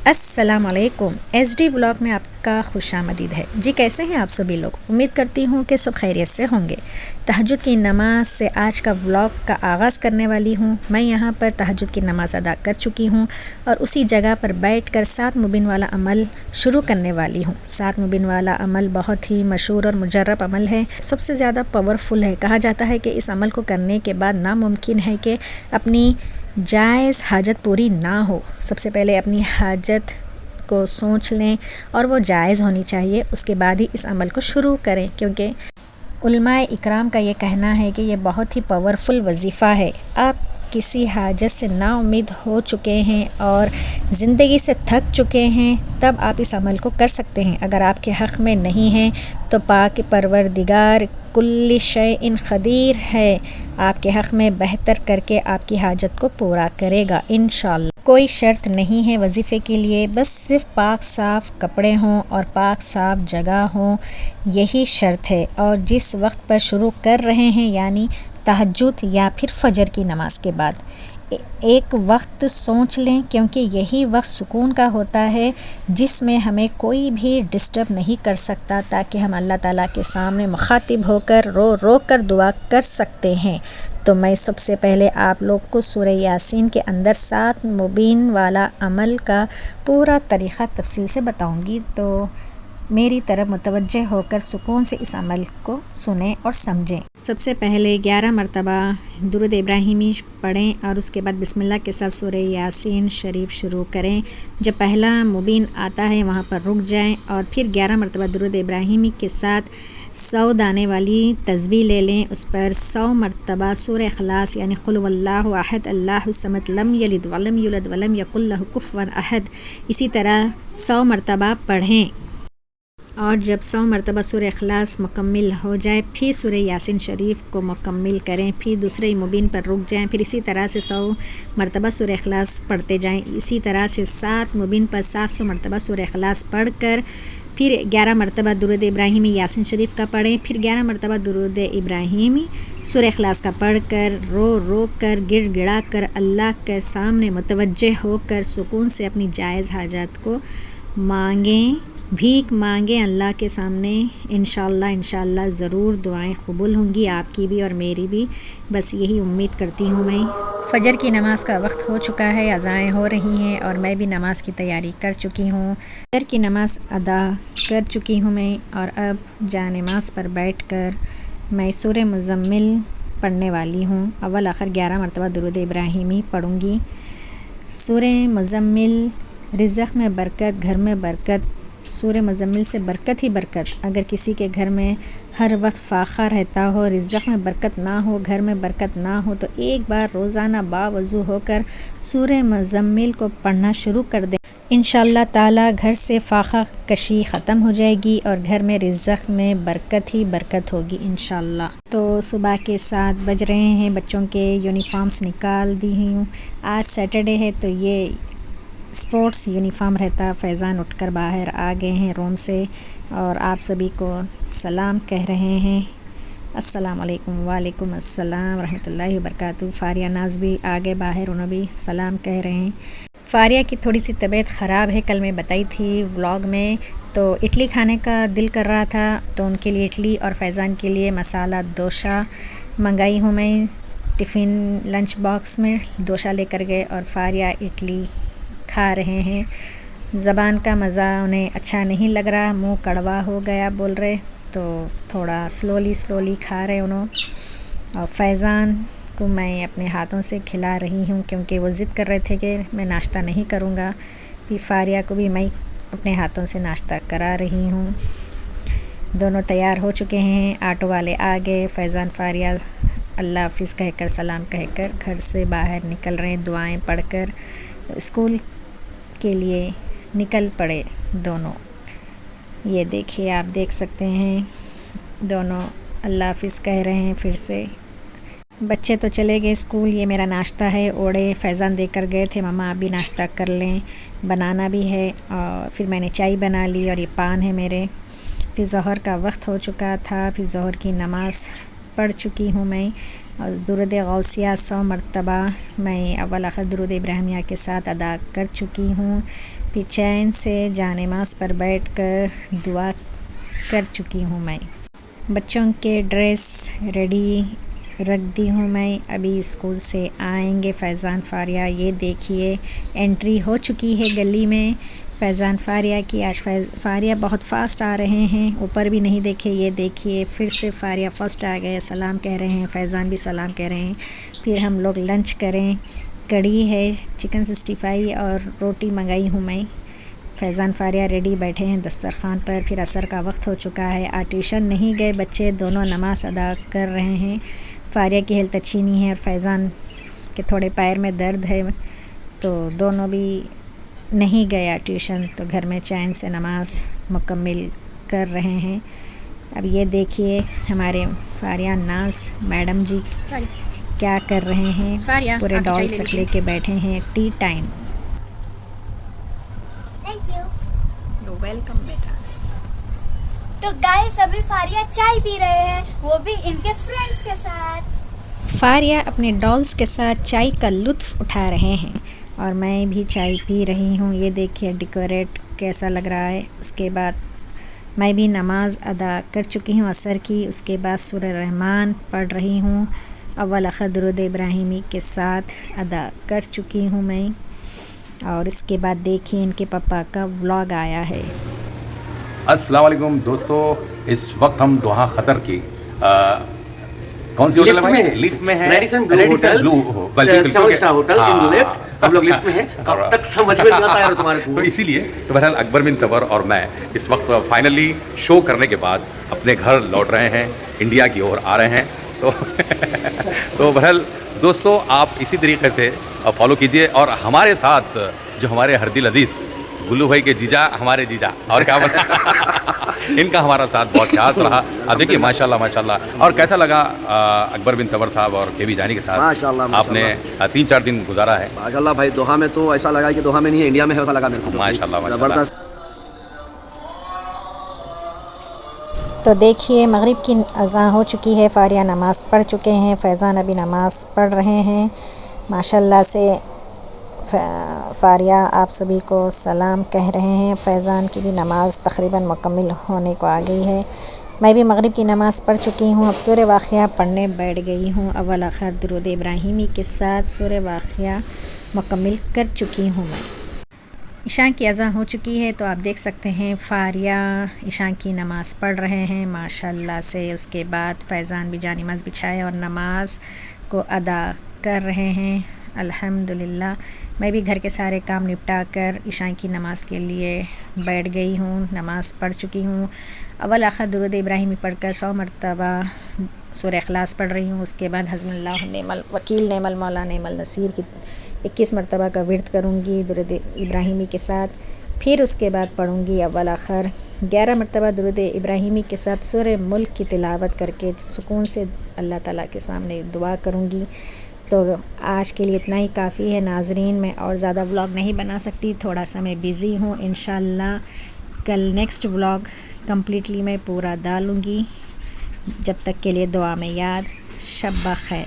السلام علیکم، S D blog میں آپ کا خوش آمدید ہے جی۔ کیسے ہیں آپ سبھی لوگ؟ امید کرتی ہوں کہ سب خیریت سے ہوں گے۔ تہجد کی نماز سے آج کا بلاگ کا آغاز کرنے والی ہوں۔ میں یہاں پر تہجد کی نماز ادا کر چکی ہوں اور اسی جگہ پر بیٹھ کر 7 مبین والا عمل شروع کرنے والی ہوں۔ 7 مبین والا عمل بہت ہی مشہور اور مجرب عمل ہے، سب سے زیادہ پاورفل ہے۔ کہا جاتا ہے کہ اس عمل کو کرنے کے بعد ناممکن ہے کہ اپنی جائز حاجت پوری نہ ہو۔ سب سے پہلے اپنی حاجت کو سوچ لیں اور وہ جائز ہونی چاہیے، اس کے بعد ہی اس عمل کو شروع کریں، کیونکہ علماء اکرام کا یہ کہنا ہے کہ یہ بہت ہی پاورفل وظیفہ ہے۔ آپ کسی حاجت سے نا امید ہو چکے ہیں اور زندگی سے تھک چکے ہیں، تب آپ اس عمل کو کر سکتے ہیں۔ اگر آپ کے حق میں نہیں ہیں تو پاک پروردگار کل شیء قدیر ہے، آپ کے حق میں بہتر کر کے آپ کی حاجت کو پورا کرے گا انشاءاللہ۔ کوئی شرط نہیں ہے وظیفے کے لیے، بس صرف پاک صاف کپڑے ہوں اور پاک صاف جگہ ہوں، یہی شرط ہے۔ اور جس وقت پر شروع کر رہے ہیں، یعنی تہجد یا پھر فجر کی نماز کے بعد ایک وقت سوچ لیں، کیونکہ یہی وقت سکون کا ہوتا ہے جس میں ہمیں کوئی بھی ڈسٹرب نہیں کر سکتا، تاکہ ہم اللہ تعالیٰ کے سامنے مخاطب ہو کر رو کر دعا کر سکتے ہیں۔ تو میں سب سے پہلے آپ لوگ کو سورہ یاسین کے اندر 7 مبین والا عمل کا پورا طریقہ تفصیل سے بتاؤں گی، تو میری طرف متوجہ ہو کر سکون سے اس عمل کو سنیں اور سمجھیں۔ سب سے پہلے 11 مرتبہ درود ابراہیمی پڑھیں اور اس کے بعد بسم اللہ کے ساتھ سورہ یاسین شریف شروع کریں۔ جب پہلا مبین آتا ہے وہاں پر رک جائیں اور پھر 11 مرتبہ درود ابراہیمی کے ساتھ 100 دانے والی تسبیح لے لیں، اس پر 100 مرتبہ سورہ اخلاص یعنی قل هو اللہ احد اللہ الصمد لم یلد ولم یولد ولم یکن لہ کفوا احد اسی طرح 100 مرتبہ پڑھیں۔ اور جب 100 مرتبہ سورہ اخلاص مکمل ہو جائے، پھر سورہ یاسین شریف کو مکمل کریں، پھر دوسرے مبین پر رک جائیں، پھر اسی طرح سے 100 مرتبہ سورہ اخلاص پڑھتے جائیں۔ اسی طرح سے 7 مبین پر 700 مرتبہ سورہ اخلاص پڑھ کر پھر 11 مرتبہ درود ابراہیمی یاسین شریف کا پڑھیں، پھر 11 مرتبہ درود ابراہیمی سورہ اخلاص کا پڑھ کر رو کر گڑ گڑا کر اللہ کے سامنے متوجہ ہو کر سکون سے اپنی جائز حاجات کو مانگیں، بھیک مانگیں اللہ کے سامنے۔ انشاءاللہ ضرور دعائیں قبول ہوں گی، آپ کی بھی اور میری بھی، بس یہی امید کرتی ہوں میں۔ فجر کی نماز کا وقت ہو چکا ہے، اذانیں ہو رہی ہیں اور میں بھی نماز کی تیاری کر چکی ہوں۔ فجر کی نماز ادا کر چکی ہوں میں، اور اب جا نماز پر بیٹھ کر میں سورہ مزمل پڑھنے والی ہوں۔ اول آخر 11 مرتبہ درود ابراہیمی پڑھوں گی۔ سورہ مزمل، رزق میں برکت، گھر میں برکت، سورہ مزمل سے برکت ہی برکت۔ اگر کسی کے گھر میں ہر وقت فاقہ رہتا ہو، رزق میں برکت نہ ہو، گھر میں برکت نہ ہو، تو ایک بار روزانہ باوضو ہو کر سورہ مزمل کو پڑھنا شروع کر دیں۔ انشاءاللہ تعالی گھر سے فاقہ کشی ختم ہو جائے گی اور گھر میں رزق میں برکت ہی برکت ہوگی انشاءاللہ۔ تو صبح کے 7 بج رہے ہیں، بچوں کے یونیفارمز نکال دی ہوں۔ آج سیٹرڈے ہے تو یہ اسپورٹس یونیفارم رہتا۔ فیضان اٹھ کر باہر آ گئے ہیں روم سے اور آپ سبھی کو سلام کہہ رہے ہیں۔ السلام علیکم، وعلیکم السلام رحمۃ اللہ وبرکاتہ۔ فاریہ ناز بھی آگے باہر، انہوں بھی سلام کہہ رہے ہیں۔ فاریہ کی تھوڑی سی طبیعت خراب ہے، کل میں بتائی تھی ولاگ میں، تو اڈلی کھانے کا دل کر رہا تھا تو ان کے لیے اڈلی اور فیضان کے لیے مسالہ دوشا منگائی ہوں میں۔ ٹفن لنچ باکس میں دوشا لے کر گئے اور فاریہ اڈلی کھا رہے ہیں۔ زبان کا مزہ انہیں اچھا نہیں لگ رہا، منہ کڑوا ہو گیا بول رہے، تو تھوڑا سلولی کھا رہے انہوں۔ اور فیضان کو میں اپنے ہاتھوں سے کھلا رہی ہوں کیونکہ وہ ضد کر رہے تھے کہ میں ناشتہ نہیں کروں گا۔ پھر فاریہ کو بھی میں اپنے ہاتھوں سے ناشتہ کرا رہی ہوں۔ دونوں تیار ہو چکے ہیں، آٹو والے آ گئے۔ فیضان فاریہ اللہ حافظ کہہ کر سلام کہہ کر گھر سے باہر نکل رہے ہیں، دعائیں پڑھ کر اسکول کے لیے نکل پڑے دونوں۔ یہ دیکھیے، آپ دیکھ سکتے ہیں دونوں اللہ حافظ کہہ رہے ہیں پھر سے۔ بچے تو چلے گئے اسکول، یہ میرا ناشتہ ہے، اوڑے فیضان دے کر گئے تھے، مما آپ بھی ناشتہ کر لیں، بنانا بھی ہے۔ اور پھر میں نے چائے بنا لی اور یہ پان ہے میرے۔ پھر ظہر کا وقت ہو چکا تھا، پھر ظہر کی نماز پڑھ چکی ہوں میں۔ اور درود غوثیہ 100 مرتبہ میں اول آخر درود ابراہیمیہ کے ساتھ ادا کر چکی ہوں. پھر چین سے جانماز پر بیٹھ کر دعا کر چکی ہوں. میں بچوں کے ڈریس ریڈی رکھ دی ہوں. میں ابھی اسکول سے آئیں گے فیضان فاریہ. یہ دیکھیے انٹری ہو چکی ہے گلی میں فیضان فاریہ کی. آج فاریہ بہت فاسٹ آ رہے ہیں، اوپر بھی نہیں دیکھے. یہ دیکھیے پھر سے فاریہ فسٹ آ گئے، سلام کہہ رہے ہیں. فیضان بھی سلام کہہ رہے ہیں. پھر ہم لوگ لنچ کریں. کڑھی ہے، چکن 65 اور روٹی منگائی ہوں میں. فیضان فاریہ ریڈی بیٹھے ہیں دسترخوان پر. پھر عصر کا وقت ہو چکا ہے. آج ٹیوشن نہیں گئے بچے، دونوں نماز ادا کر رہے ہیں. فاریہ کی ہیلتھ اچھی نہیں ہے اور فیضان کے تھوڑے پیر میں درد ہے، تو دونوں بھی نہیں گیا ٹیوشن. تو گھر میں چین سے نماز مکمل کر رہے ہیں. اب یہ دیکھیے ہمارے فاریہ ناز میڈم جی کیا کر رہے ہیں. پورے ڈالس رکھ لے کے بیٹھے ہیں. T time. ویلکم بیٹا. تو گائز ابھی فاریہ چائے پی رہے ہیں، وہ بھی ان کے فرینڈس کے ساتھ. فاریہ اپنے ڈالس کے ساتھ چائے کا لطف اٹھا رہے ہیں اور میں بھی چائے پی رہی ہوں. یہ دیکھیے ڈیکوریٹ کیسا لگ رہا ہے. اس کے بعد میں بھی نماز ادا کر چکی ہوں عصر کی. اس کے بعد سورہ رحمان پڑھ رہی ہوں. اول آخر درود ابراہیمی کے ساتھ ادا کر چکی ہوں میں. اور اس کے بعد دیکھیے ان کے پاپا کا ولاگ آیا ہے. السلام علیکم دوستو. اس وقت ہم دوحہ قطر کی کون سی ہوٹل ہے؟ لفٹ میں ہے. ریڈیسن بلو ہوٹل ان لفٹ. ہم لوگ لفٹ میں ہیں. اب تک سمجھ میں نہیں آتا ہے تمہارے کو. تو اسی لیے تو بہرحال اکبر بن تبر اور میں اس وقت فائنلی شو کرنے کے بعد اپنے گھر لوٹ رہے ہیں، انڈیا کی اور آ رہے ہیں. تو بہرحال دوستو آپ اسی طریقے سے فالو کیجئے. اور ہمارے ساتھ جو ہمارے ہر دل عزیز گلو بھائی کے جیجا، ہمارے جیجا اور کیا بنا ان کا ہمارا ساتھ بہت خیال رہا. اب دیکھیے ماشاء اللہ. اور کیسا لگا اکبر بن تبر صاحب اور کے وی جانی کے ساتھ؟ ماشاءاللہ آپ نے 3-4 دن گزارا ہے. ماشاءاللہ بھائی دوحہ میں تو ایسا لگا کہ دوحہ میں نہیں ہے، انڈیا میں ہے، ایسا لگا میرے کو. ماشاءاللہ. زبردست. تو دیکھیے مغرب کی اذان ہو چکی ہے. فاریہ نماز پڑھ چکے ہیں. فیضان ابھی نماز پڑھ رہے ہیں. ماشاءاللہ سے فاریہ آپ سبھی کو سلام کہہ رہے ہیں. فیضان کی بھی نماز تقریباً مکمل ہونے کو آ گئی ہے. میں بھی مغرب کی نماز پڑھ چکی ہوں. اب سورہ واقعہ پڑھنے بیٹھ گئی ہوں. اول آخر درود ابراہیمی کے ساتھ سورہ واقعہ مکمل کر چکی ہوں میں. عشاء کی اذان ہو چکی ہے تو آپ دیکھ سکتے ہیں فاریہ عشاء کی نماز پڑھ رہے ہیں ماشاءاللہ سے. اس کے بعد فیضان بھی جانماز بچھائے اور نماز کو ادا کر رہے ہیں. الحمدللہ میں بھی گھر کے سارے کام نپٹا کر عشاء کی نماز کے لیے بیٹھ گئی ہوں. نماز پڑھ چکی ہوں. اول آخر درود ابراہیمی پڑھ کر 100 مرتبہ سورہ اخلاص پڑھ رہی ہوں. اس کے بعد حسبنا اللہ نعم الوکیل نعم المولا نعم النصیر کی 21 مرتبہ کا ورد کروں گی درود ابراہیمی کے ساتھ. پھر اس کے بعد پڑھوں گی اول آخر 11 مرتبہ درود ابراہیمی کے ساتھ سورہ ملک کی تلاوت کر کے سکون سے اللہ تعالیٰ کے سامنے دعا کروں گی. تو آج کے لیے اتنا ہی کافی ہے ناظرین. میں اور زیادہ ولاگ نہیں بنا سکتی، تھوڑا سا میں بیزی ہوں. انشاءاللہ کل نیکسٹ ولاگ کمپلیٹلی میں پورا ڈالوں گی. جب تک کے لیے دعا میں یاد. شب بخیر.